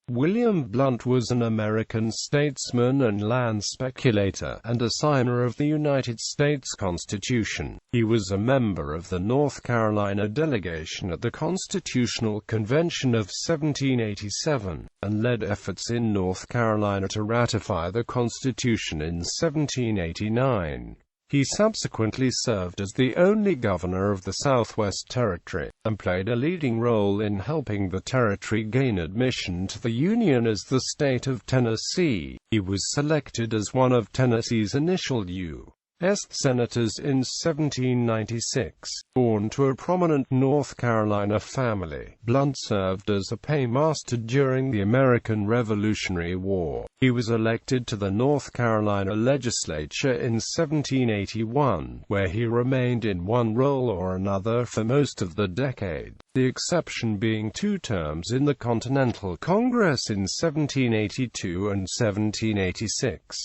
William Blount was an American statesman and land speculator, and a signer of the United States Constitution. He was a member of the North Carolina delegation at the Constitutional Convention of 1787, and led efforts in North Carolina to ratify the Constitution in 1789. He subsequently served as the only governor of the Southwest Territory, and played a leading role in helping the territory gain admission to the Union as the state of Tennessee. He was selected as one of Tennessee's initial U.S. senators in 1796. Born to a prominent North Carolina family, Blount served as a paymaster during the American Revolutionary War. He was elected to the North Carolina legislature in 1781, where he remained in one role or another for most of the decade, the exception being 2 terms in the Continental Congress in 1782 and 1786.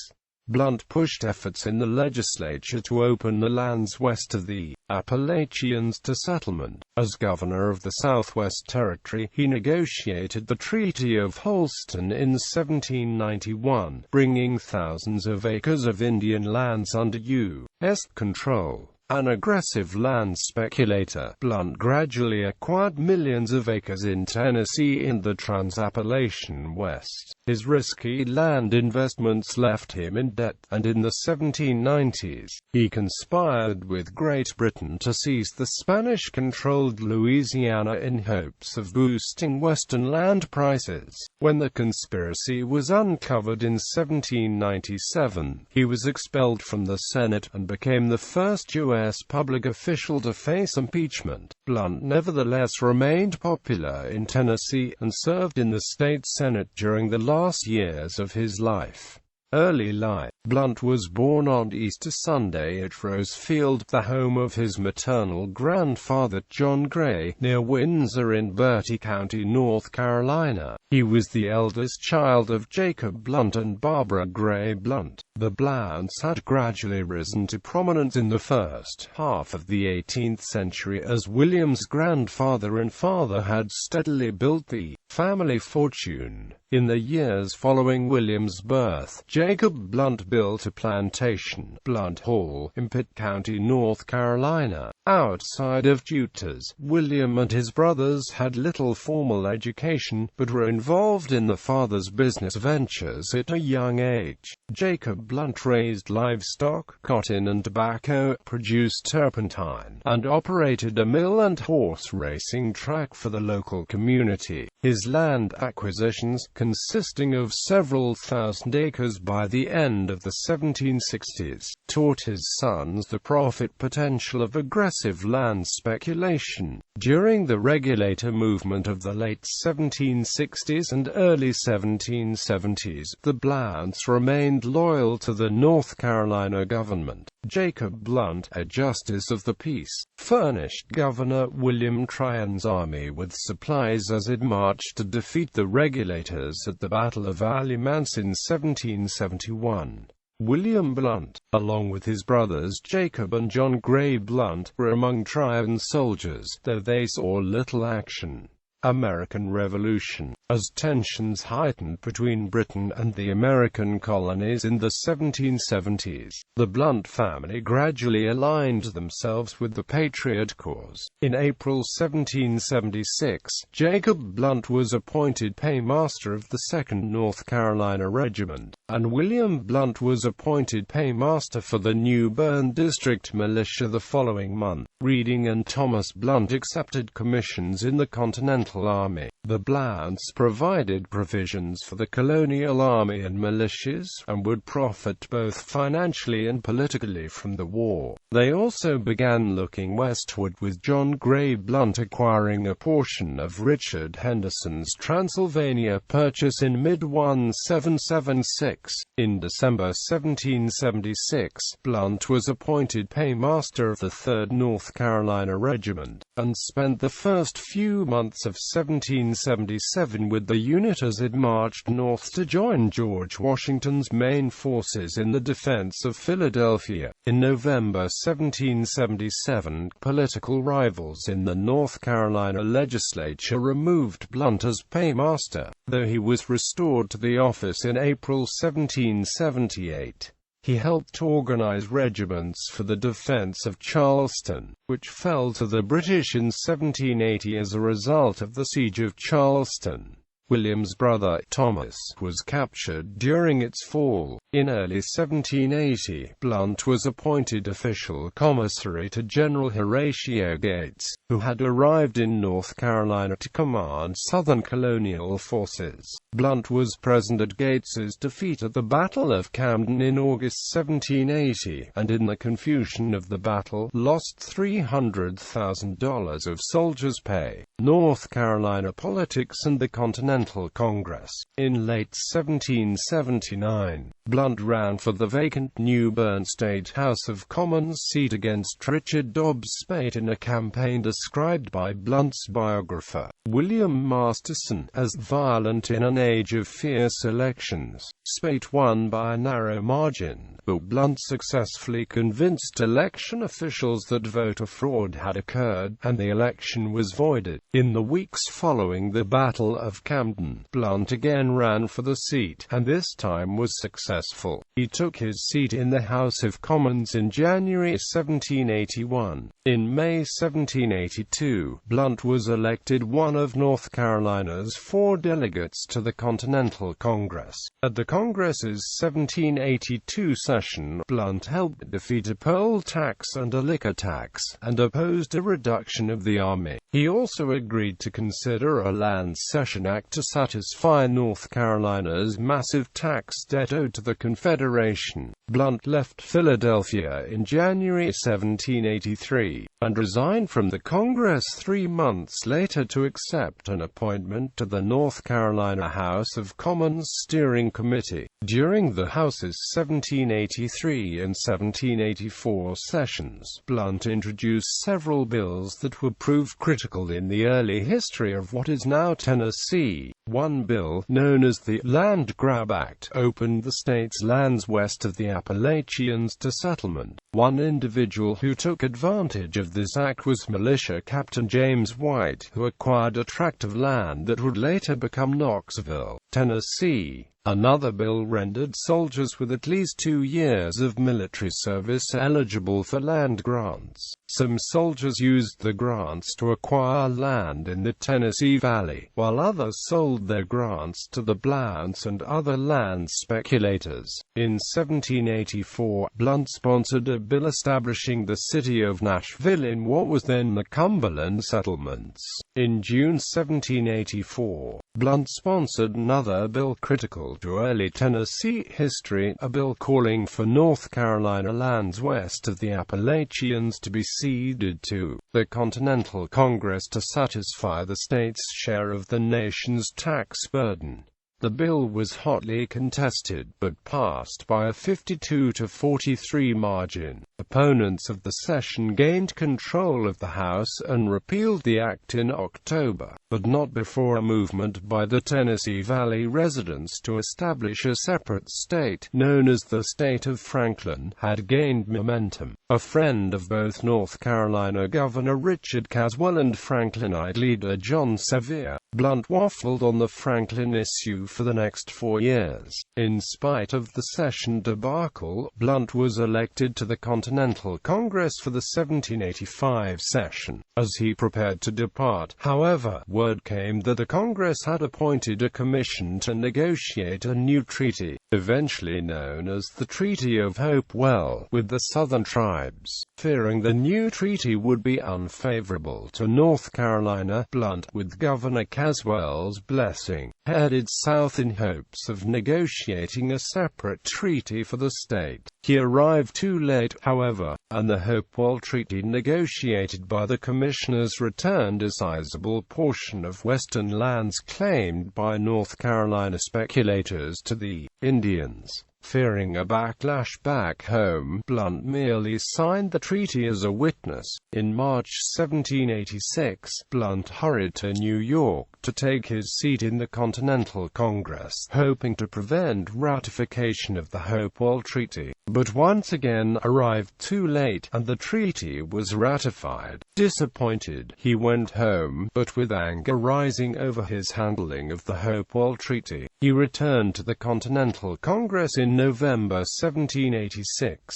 Blount pushed efforts in the legislature to open the lands west of the Appalachians to settlement. As governor of the Southwest Territory, he negotiated the Treaty of Holston in 1791, bringing thousands of acres of Indian lands under U.S. control. An aggressive land speculator, Blount gradually acquired millions of acres in Tennessee and the Trans-Appalachian West. His risky land investments left him in debt, and in the 1790s, he conspired with Great Britain to seize the Spanish-controlled Louisiana in hopes of boosting Western land prices. When the conspiracy was uncovered in 1797, he was expelled from the Senate, and became the first U.S. public official to face impeachment. Blount nevertheless remained popular in Tennessee, and served in the state Senate during the last years of his life. Early life. Blount was born on Easter Sunday at Rosefield, the home of his maternal grandfather John Gray, near Windsor in Bertie County, North Carolina. He was the eldest child of Jacob Blount and Barbara Gray Blount. The Blounts had gradually risen to prominence in the first half of the 18th century, as William's grandfather and father had steadily built the family fortune. In the years following William's birth, Jacob Blount built a plantation, Blount Hall, in Pitt County, North Carolina. Outside of tutors, William and his brothers had little formal education, but were involved in the father's business ventures at a young age. Jacob Blount raised livestock, cotton and tobacco, produced turpentine, and operated a mill and horse racing track for the local community. His land acquisitions, consisting of several thousand acres by the end of the 1760s, taught his sons the profit potential of aggressive land speculation. During the regulator movement of the late 1760s and early 1770s, the Blounts remained loyal to the North Carolina government. Jacob Blount, a justice of the peace, furnished Governor William Tryon's army with supplies as it marched to defeat the regulators at the Battle of Alamance in 1771. William Blount, along with his brothers Jacob and John Gray Blount, were among Tryon's soldiers, though they saw little action. American Revolution. As tensions heightened between Britain and the American colonies in the 1770s, the Blount family gradually aligned themselves with the Patriot cause. In April 1776, Jacob Blount was appointed paymaster of the 2nd North Carolina Regiment, and William Blount was appointed paymaster for the New Bern District Militia the following month. Reading and Thomas Blount accepted commissions in the Continental Army. The Blounts provided provisions for the colonial army and militias, and would profit both financially and politically from the war. They also began looking westward, with John Gray Blount acquiring a portion of Richard Henderson's Transylvania purchase in mid-1776. In December 1776, Blount was appointed paymaster of the 3rd North Carolina Regiment, and spent the first few months of 1777 1777 with the unit as it marched north to join George Washington's main forces in the defense of Philadelphia. In November 1777, political rivals in the North Carolina legislature removed Blount as paymaster, though he was restored to the office in April 1778. He helped organize regiments for the defense of Charleston, which fell to the British in 1780 as a result of the Siege of Charleston. William's brother, Thomas, was captured during its fall. In early 1780, Blount was appointed official commissary to General Horatio Gates, who had arrived in North Carolina to command Southern colonial forces. Blount was present at Gates's defeat at the Battle of Camden in August 1780, and in the confusion of the battle, lost $300,000 of soldiers' pay. North Carolina politics and the Continental Congress. In late 1779, Blount ran for the vacant New Bern State House of Commons seat against Richard Dobbs Speight in a campaign described by Blount's biographer, William Masterson, as violent in an age of fierce elections. Speight won by a narrow margin, but Blount successfully convinced election officials that voter fraud had occurred, and the election was voided. In the weeks following the Battle of Camden, Blount again ran for the seat, and this time was successful. He took his seat in the House of Commons in January 1781. In May 1782, Blount was elected one of North Carolina's 4 delegates to the Continental Congress. At the Congress's 1782 session, Blount helped defeat a poll tax and a liquor tax, and opposed a reduction of the army. He also agreed to consider a Land Cession Act to satisfy North Carolina's massive tax debt owed to the Confederation. Blount left Philadelphia in January 1783, and resigned from the Congress 3 months later to accept an appointment to the North Carolina House of Commons Steering Committee. During the House's 1783 and 1784 sessions, Blount introduced several bills that would prove critical in the early history of what is now Tennessee. One bill, known as the Land Grab Act, opened the state's lands west of the Appalachians to settlement. One individual who took advantage of this act was militia Captain James White, who acquired a tract of land that would later become Knoxville, Tennessee. Another bill rendered soldiers with at least 2 years of military service eligible for land grants. Some soldiers used the grants to acquire land in the Tennessee Valley, while others sold their grants to the Blounts and other land speculators. In 1784, Blount sponsored a bill establishing the city of Nashville in what was then the Cumberland settlements. In June 1784, Blount sponsored another bill critical to early Tennessee history, a bill calling for North Carolina lands west of the Appalachians to be ceded to the Continental Congress to satisfy the state's share of the nation's tax burden. The bill was hotly contested, but passed by a 52-43 margin. Opponents of the session gained control of the House and repealed the act in October, but not before a movement by the Tennessee Valley residents to establish a separate state, known as the State of Franklin, had gained momentum. A friend of both North Carolina Governor Richard Caswell and Franklinite leader John Sevier, Blount waffled on the Franklin issue for the next 4 years. In spite of the session debacle, Blount was elected to the Continental Congress for the 1785 session. As he prepared to depart, however, word came that the Congress had appointed a commission to negotiate a new treaty, eventually known as the Treaty of Hopewell, with the Southern tribes. Fearing the new treaty would be unfavorable to North Carolina, Blount, with Governor Caswell's blessing, headed south in hopes of negotiating a separate treaty for the state. He arrived too late, however, and the Hopewell Treaty negotiated by the commissioners returned a sizable portion of western lands claimed by North Carolina speculators to the Indians. Fearing a backlash back home, Blount merely signed the treaty as a witness. In March 1786, Blount hurried to New York to take his seat in the Continental Congress, hoping to prevent ratification of the Hopewell Treaty, but once again arrived too late, and the treaty was ratified. Disappointed, he went home, but with anger rising over his handling of the Hopewell Treaty, he returned to the Continental Congress in November 1786.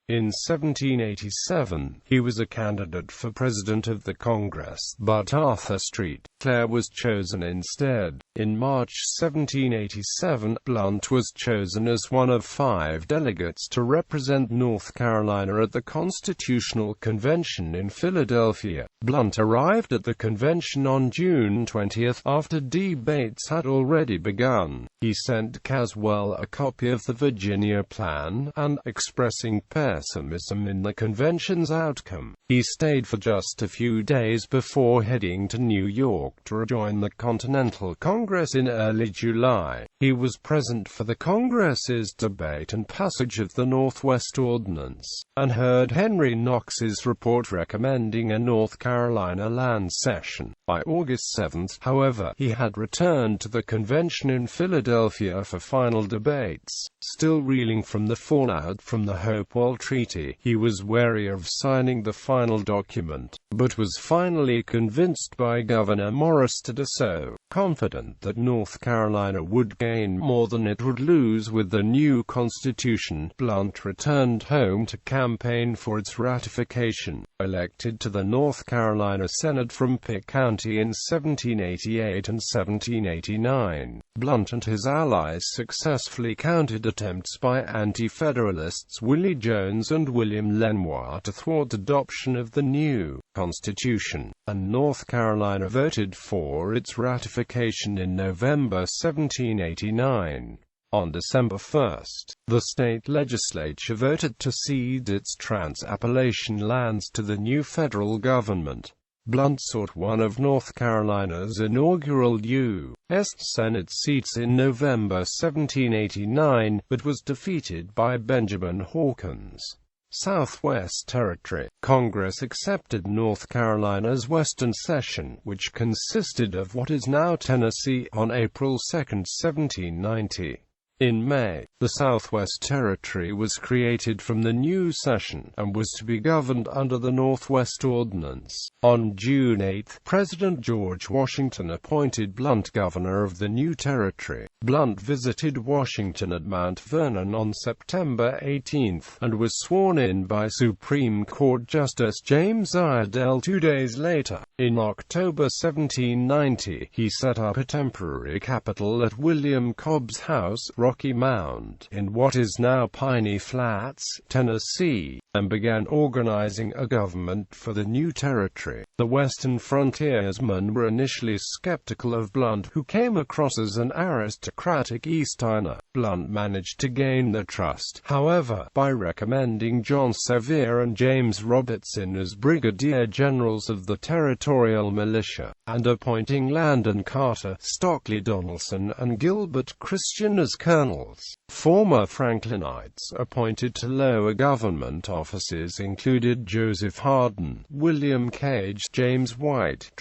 In 1787, he was a candidate for President of the Congress, but Arthur St. Clair was chosen instead. In March 1787, Blount was chosen as one of 5 delegates to represent North Carolina at the Constitutional Convention in Philadelphia. Blount arrived at the convention on June 20, after debates had already begun. He sent Caswell a copy of the Virginia Plan, and, expressing pessimism in the convention's outcome, he stayed for just a few days before heading to New York to rejoin the Continental Congress in early July. He was present for the Congress's debate and passage of the Northwest Ordinance, and heard Henry Knox's report recommending a North Carolina land cession. By August 7, however, he had returned to the convention in Philadelphia for final debates. Still reeling from the fallout from the Hopewell Treaty, he was wary of signing the final document, but was finally convinced by Governor Morris to do so. Confident that North Carolina would gain more than it would lose with the new Constitution, Blount returned home to campaign for its ratification. Elected to the North Carolina Senate from Pitt County in 1788 and 1789, Blount and his allies successfully countered attempts by anti-federalists Willie Jones and William Lenoir to thwart adoption of the new Constitution, and North Carolina voted for its ratification in November 1789. On December 1, the state legislature voted to cede its Trans-Appalachian lands to the new federal government. Blount sought one of North Carolina's inaugural U.S. Senate seats in November 1789, but was defeated by Benjamin Hawkins' Southwest Territory. Congress accepted North Carolina's Western Cession, which consisted of what is now Tennessee, on April 2, 1790. In May, the Southwest Territory was created from the new cession, and was to be governed under the Northwest Ordinance. On June 8, President George Washington appointed Blount governor of the new territory. Blount visited Washington at Mount Vernon on September 18, and was sworn in by Supreme Court Justice James Iredell 2 days later. In October 1790, he set up a temporary capital at William Cobb's house, Rocky Mound, in what is now Piney Flats, Tennessee, and began organizing a government for the new territory. The Western frontiersmen were initially skeptical of Blount, who came across as an aristocratic Easterner. Blount managed to gain their trust, however, by recommending John Sevier and James Robertson as brigadier generals of the territorial militia, and appointing Landon Carter, Stockley Donaldson, and Gilbert Christian as colonels. Former Franklinites appointed to lower government offices included Joseph Hardin, William Cage, James White,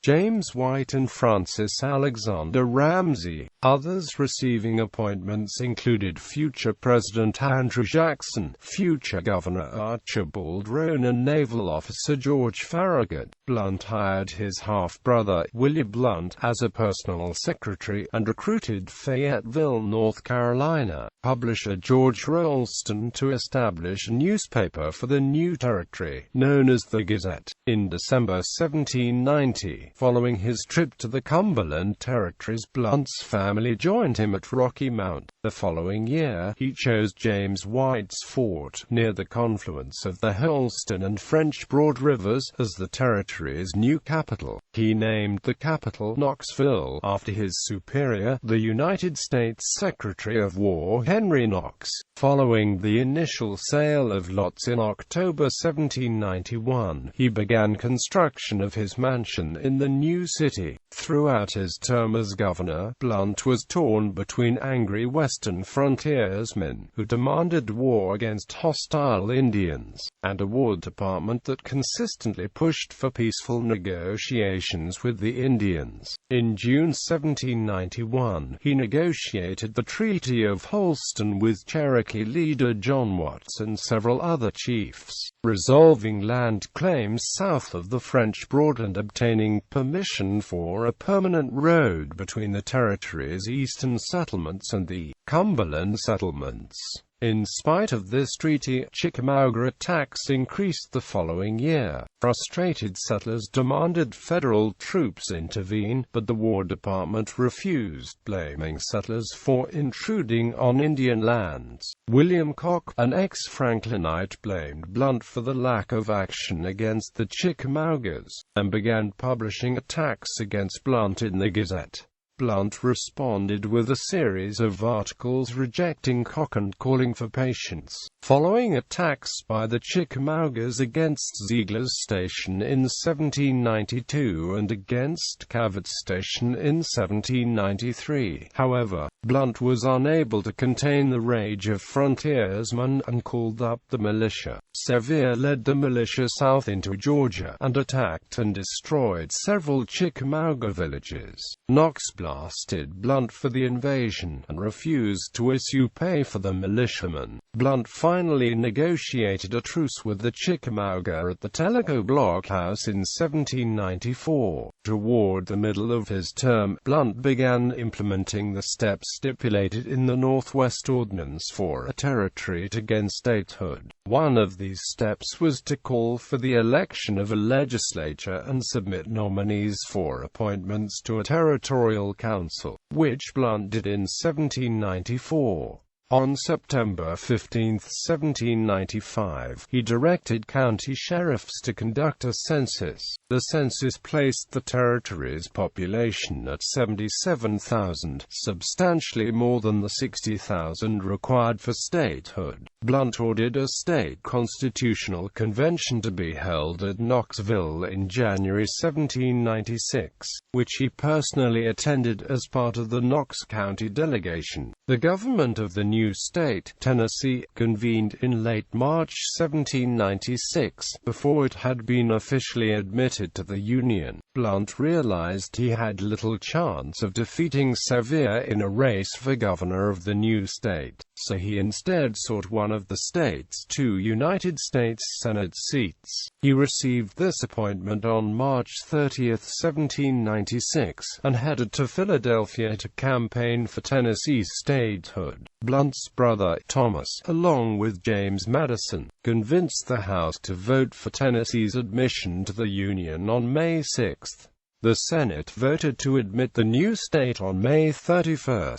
James White, and Francis Alexander Ramsey. Others receiving appointments included future President Andrew Jackson, future Governor Archibald Roane, and naval officer George Farragut. Blount hired his half-brother, Willie Blount, as a personal secretary, and recruited Fayetteville, North Carolina, publisher George Rolleston to establish a newspaper for the new territory, known as the Gazette. In December 1790, following his trip to the Cumberland Territories, Blount's family joined him at Rocky Mount. The following year, he chose James White's Fort, near the confluence of the Holston and French Broad Rivers, as the territory's new capital. He named the capital Knoxville, after his superior, the United States Secretary of War Henry Knox. Following the initial sale of lots in October 1791, he began construction of his mansion in the new city. Throughout his term as governor, Blount Cabinet was torn between angry Western frontiersmen, who demanded war against hostile Indians, and a War Department that consistently pushed for peaceful negotiations with the Indians. In June 1791, he negotiated the Treaty of Holston with Cherokee leader John Watts and several other chiefs, resolving land claims south of the French Broad and obtaining permission for a permanent road between the territory's eastern settlements and the Cumberland settlements. In spite of this treaty, Chickamauga attacks increased the following year. Frustrated settlers demanded federal troops intervene, but the War Department refused, blaming settlers for intruding on Indian lands. William Koch, an ex-Franklinite, blamed Blount for the lack of action against the Chickamaugas, and began publishing attacks against Blount in the Gazette. Blount responded with a series of articles rejecting Koch and calling for patience. Following attacks by the Chickamaugas against Ziegler's Station in 1792 and against Cavett's Station in 1793, however, Blount was unable to contain the rage of frontiersmen and called up the militia. Sevier led the militia south into Georgia and attacked and destroyed several Chickamauga villages. Knox blasted Blount for the invasion and refused to issue pay for the militiamen. Blount finally negotiated a truce with the Chickamauga at the Tellico Blockhouse in 1794. Toward the middle of his term, Blount began implementing the steps stipulated in the Northwest Ordinance for a territory to gain statehood. One of these steps was to call for the election of a legislature and submit nominees for appointments to a territorial council, which Blount did in 1794. On September 15, 1795, he directed county sheriffs to conduct a census. The census placed the territory's population at 77,000, substantially more than the 60,000 required for statehood. Blount ordered a state constitutional convention to be held at Knoxville in January 1796, which he personally attended as part of the Knox County delegation. The government of the new state, Tennessee, convened in late March 1796, before it had been officially admitted to the Union. Blount realized he had little chance of defeating Sevier in a race for governor of the new state, so he instead sought one of the state's 2 United States Senate seats. He received this appointment on March 30, 1796, and headed to Philadelphia to campaign for Tennessee's statehood. Blount's brother, Thomas, along with James Madison, convinced the House to vote for Tennessee's admission to the Union on May 6. The Senate voted to admit the new state on May 31.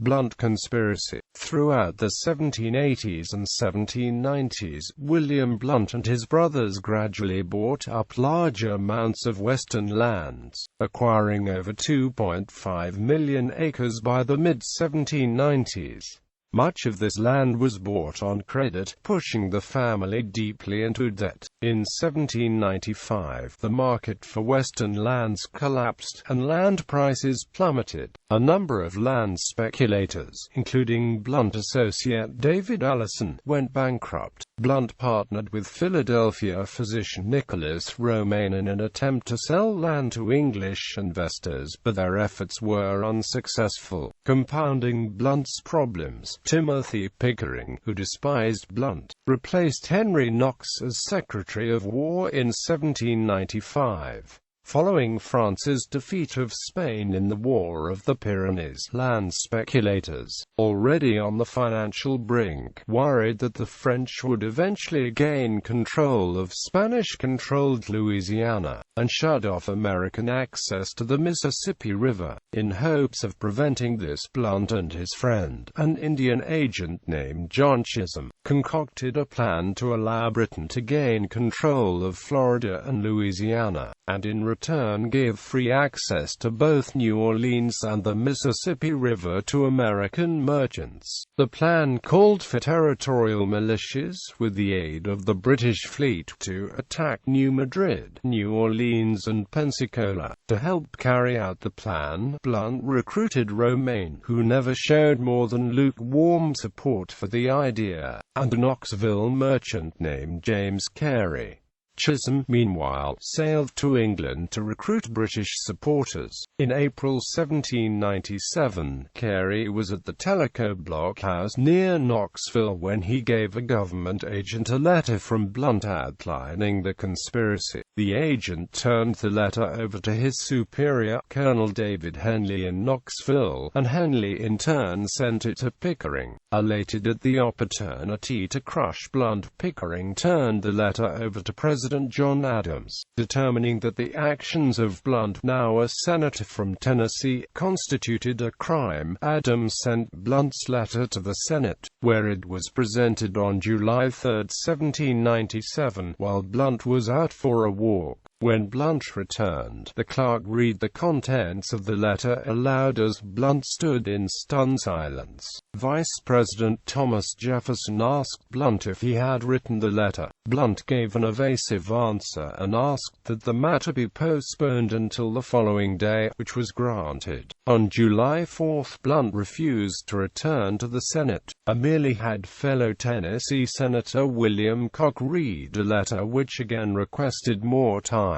Blount Conspiracy. Throughout the 1780s and 1790s, William Blount and his brothers gradually bought up large amounts of western lands, acquiring over 2.5 million acres by the mid-1790s. Much of this land was bought on credit, pushing the family deeply into debt. In 1795, the market for western lands collapsed, and land prices plummeted. A number of land speculators, including Blount associate David Allison, went bankrupt. Blount partnered with Philadelphia physician Nicholas Romaine in an attempt to sell land to English investors, but their efforts were unsuccessful. Compounding Blount's problems, Timothy Pickering, who despised Blount, replaced Henry Knox as Secretary of War in 1795. Following France's defeat of Spain in the War of the Pyrenees, land speculators, already on the financial brink, worried that the French would eventually gain control of Spanish-controlled Louisiana, and shut off American access to the Mississippi River. In hopes of preventing this, Blount and his friend, an Indian agent named John Chisholm, concocted a plan to allow Britain to gain control of Florida and Louisiana, and in return give free access to both New Orleans and the Mississippi River to American merchants. The plan called for territorial militias, with the aid of the British fleet, to attack New Madrid, New Orleans and Pensacola. To help carry out the plan, Blount recruited Romaine, who never showed more than lukewarm support for the idea, and a Knoxville merchant named James Carey. Chisholm, meanwhile, sailed to England to recruit British supporters. In April 1797, Carey was at the Tellico blockhouse near Knoxville when he gave a government agent a letter from Blount outlining the conspiracy. The agent turned the letter over to his superior, Colonel David Henley in Knoxville, and Henley in turn sent it to Pickering. Elated at the opportunity to crush Blount, Pickering turned the letter over to President John Adams. Determining that the actions of Blount, now a senator from Tennessee, constituted a crime, Adams sent Blount's letter to the Senate, where it was presented on July 3, 1797, while Blount was out for a walk. When Blount returned, the clerk read the contents of the letter aloud as Blount stood in stunned silence. Vice President Thomas Jefferson asked Blount if he had written the letter. Blount gave an evasive answer and asked that the matter be postponed until the following day, which was granted. On July 4, Blount refused to return to the Senate. Merely had fellow Tennessee Senator William Cock read a letter which again requested more time.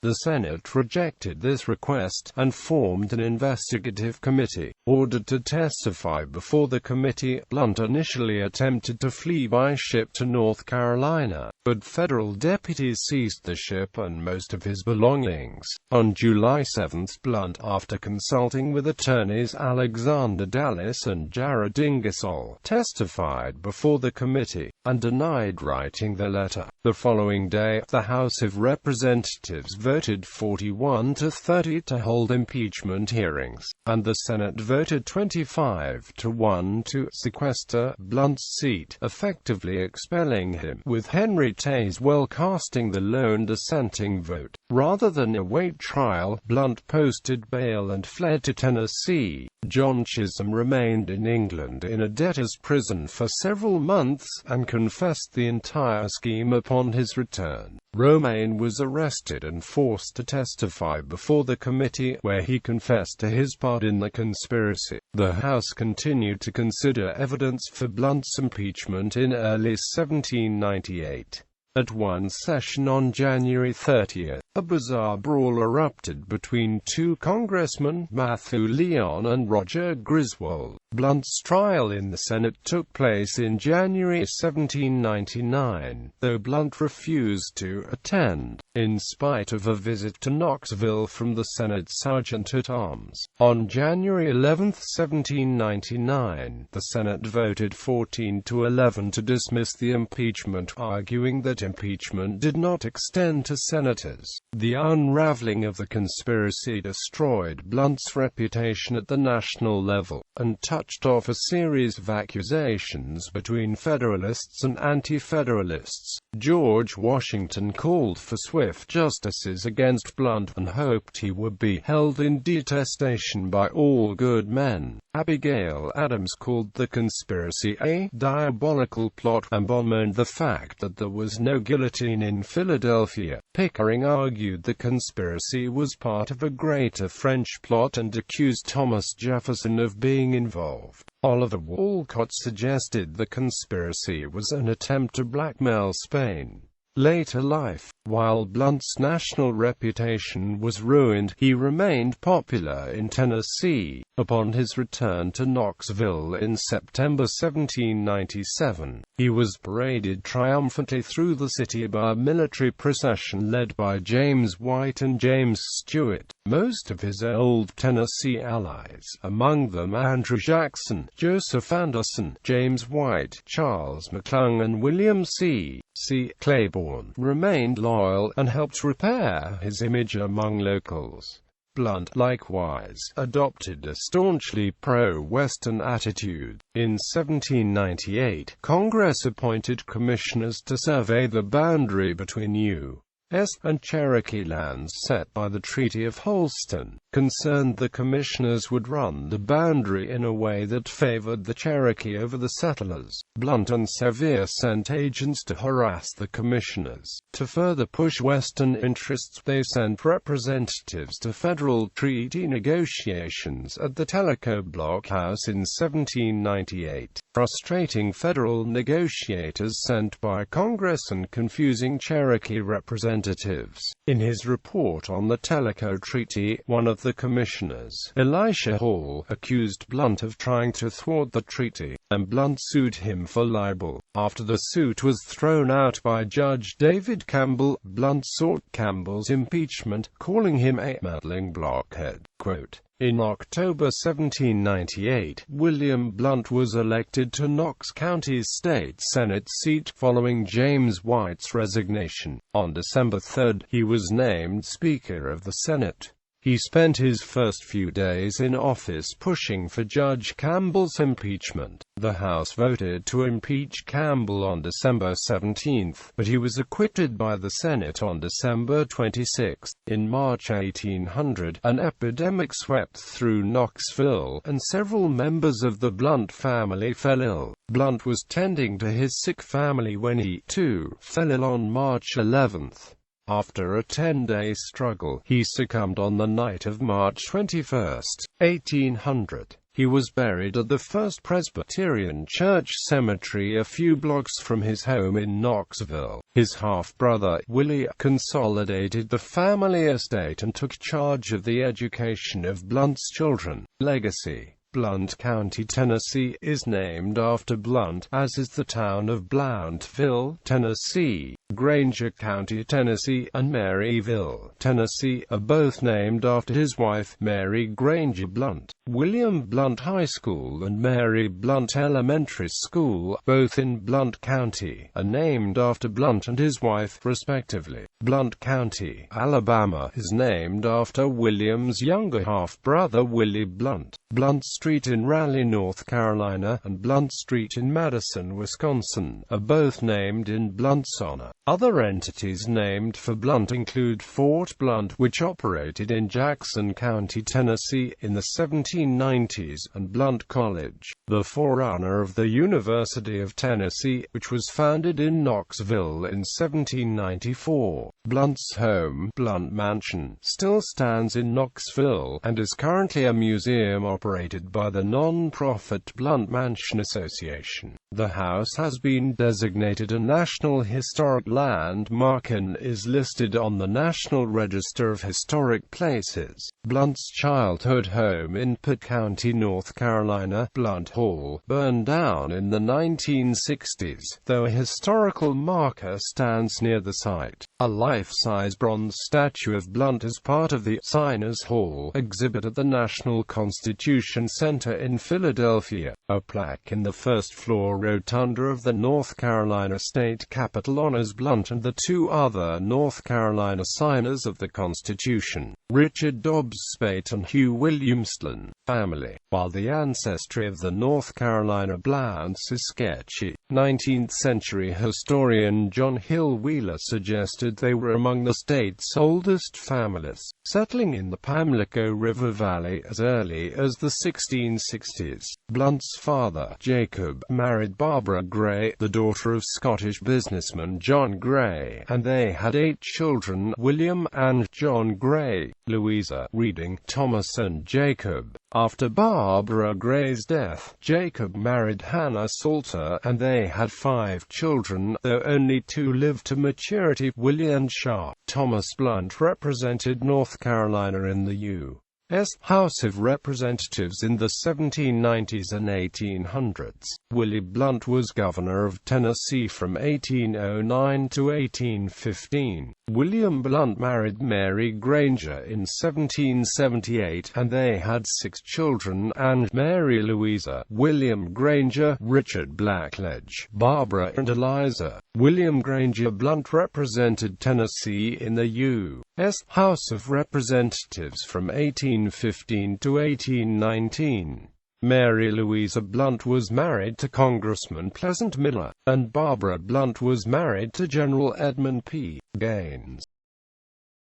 The Senate rejected this request, and formed an investigative committee. Ordered to testify before the committee, Blount initially attempted to flee by ship to North Carolina, but federal deputies seized the ship and most of his belongings. On July 7, Blount, after consulting with attorneys Alexander Dallas and Jared Ingersoll, testified before the committee, and denied writing the letter. The following day, the House of Representatives voted 41 to 30 to hold impeachment hearings, and the Senate voted 25 to 1 to sequester Blount's seat, effectively expelling him, with Henry Tazewell casting the lone dissenting vote. Rather than await trial, Blount posted bail and fled to Tennessee. John Chisholm remained in England in a debtor's prison for several months, and confessed the entire scheme upon his return. Romaine was arrested and forced to testify before the committee, where he confessed to his part in the conspiracy. The House continued to consider evidence for Blount's impeachment in early 1798. At one session on January 30, a bizarre brawl erupted between two congressmen, Matthew Leon and Roger Griswold. Blount's trial in the Senate took place in January 1799, though Blount refused to attend, in spite of a visit to Knoxville from the Senate Sergeant-at-Arms. On January 11, 1799, the Senate voted 14 to 11 to dismiss the impeachment, arguing that impeachment did not extend to senators. The unraveling of the conspiracy destroyed Blount's reputation at the national level, and touched off a series of accusations between Federalists and Anti-Federalists. George Washington called for swift justices against Blount, and hoped he would be held in detestation by all good men. Abigail Adams called the conspiracy a diabolical plot, and bemoaned the fact that there was no guillotine in Philadelphia. Pickering argued the conspiracy was part of a greater French plot and accused Thomas Jefferson of being involved. Oliver Wolcott suggested the conspiracy was an attempt to blackmail Spain. Later life. While Blount's national reputation was ruined, he remained popular in Tennessee. Upon his return to Knoxville in September 1797, he was paraded triumphantly through the city by a military procession led by James White and James Stewart. Most of his old Tennessee allies, among them Andrew Jackson, Joseph Anderson, James White, Charles McClung and William C. Claiborne, remained loyal, and helped repair his image among locals. Blount, likewise, adopted a staunchly pro-Western attitude. In 1798, Congress appointed commissioners to survey the boundary between U. and Cherokee lands set by the Treaty of Holston, concerned the commissioners would run the boundary in a way that favored the Cherokee over the settlers. Blount and Sevier sent agents to harass the commissioners. To further push Western interests, they sent representatives to federal treaty negotiations at the Tellico Blockhouse in 1798, frustrating federal negotiators sent by Congress and confusing Cherokee representatives. In his report on the Tellico Treaty, one of the commissioners, Elisha Hall, accused Blount of trying to thwart the treaty, and Blount sued him for libel. After the suit was thrown out by Judge David Campbell, Blount sought Campbell's impeachment, calling him a meddling blockhead. Quote, in October 1798, William Blount was elected to Knox County's state Senate seat, following James White's resignation. On December 3, he was named Speaker of the Senate. He spent his first few days in office pushing for Judge Campbell's impeachment. The House voted to impeach Campbell on December 17, but he was acquitted by the Senate on December 26. In March 1800, an epidemic swept through Knoxville, and several members of the Blount family fell ill. Blount was tending to his sick family when he, too, fell ill on March 11. After a 10-day struggle, he succumbed on the night of March 21, 1800. He was buried at the First Presbyterian Church Cemetery a few blocks from his home in Knoxville. His half-brother, Willie, consolidated the family estate and took charge of the education of Blount's children. Legacy. Blount County, Tennessee, is named after Blount, as is the town of Blountville, Tennessee. Granger County, Tennessee, and Maryville, Tennessee, are both named after his wife, Mary Granger Blount. William Blount High School and Mary Blount Elementary School, both in Blount County, are named after Blount and his wife, respectively. Blount County, Alabama, is named after William's younger half-brother Willie Blount. Blount Street in Raleigh, North Carolina, and Blount Street in Madison, Wisconsin, are both named in Blount's honor. Other entities named for Blount include Fort Blount, which operated in Jackson County, Tennessee, in the 1790s, and Blount College, the forerunner of the University of Tennessee, which was founded in Knoxville in 1794. Blount's home, Blount Mansion, still stands in Knoxville, and is currently a museum operated by the non-profit Blount Mansion Association. The house has been designated a National Historic Landmark and is listed on the National Register of Historic Places. Blount's childhood home in Pitt County, North Carolina, Blount Hall, burned down in the 1960s, though a historical marker stands near the site. A life-size bronze statue of Blount is part of the Signers Hall exhibit at the National Constitution Center in Philadelphia. A plaque in the first-floor rotunda of the North Carolina State Capitol honors Blount and the two other North Carolina signers of the Constitution, Richard Dobbs Speight and Hugh Williamston family. While the ancestry of the North Carolina Blounts is sketchy, 19th-century historian John Hill Wheeler suggested they were among the state's oldest families, settling in the Pamlico River Valley as early as the 1660s. Blount's father, Jacob, married Barbara Gray, the daughter of Scottish businessman John Gray, and they had 8 children, William and John Gray, Louisa, reading, Thomas and Jacob. After Barbara Gray's death, Jacob married Hannah Salter, and they had 5 children, though only 2 lived to maturity, Willie and Sharp. Thomas Blount represented North Carolina in the U.S. House of Representatives in the 1790s and 1800s. Willie Blount was governor of Tennessee from 1809 to 1815. William Blount married Mary Granger in 1778, and they had 6 children, and Mary Louisa, William Granger, Richard Blackledge, Barbara and Eliza. William Granger Blount represented Tennessee in the U.S. House of Representatives from 1815 to 1819. Mary Louisa Blount was married to Congressman Pleasant Miller, and Barbara Blount was married to General Edmund P. Gaines.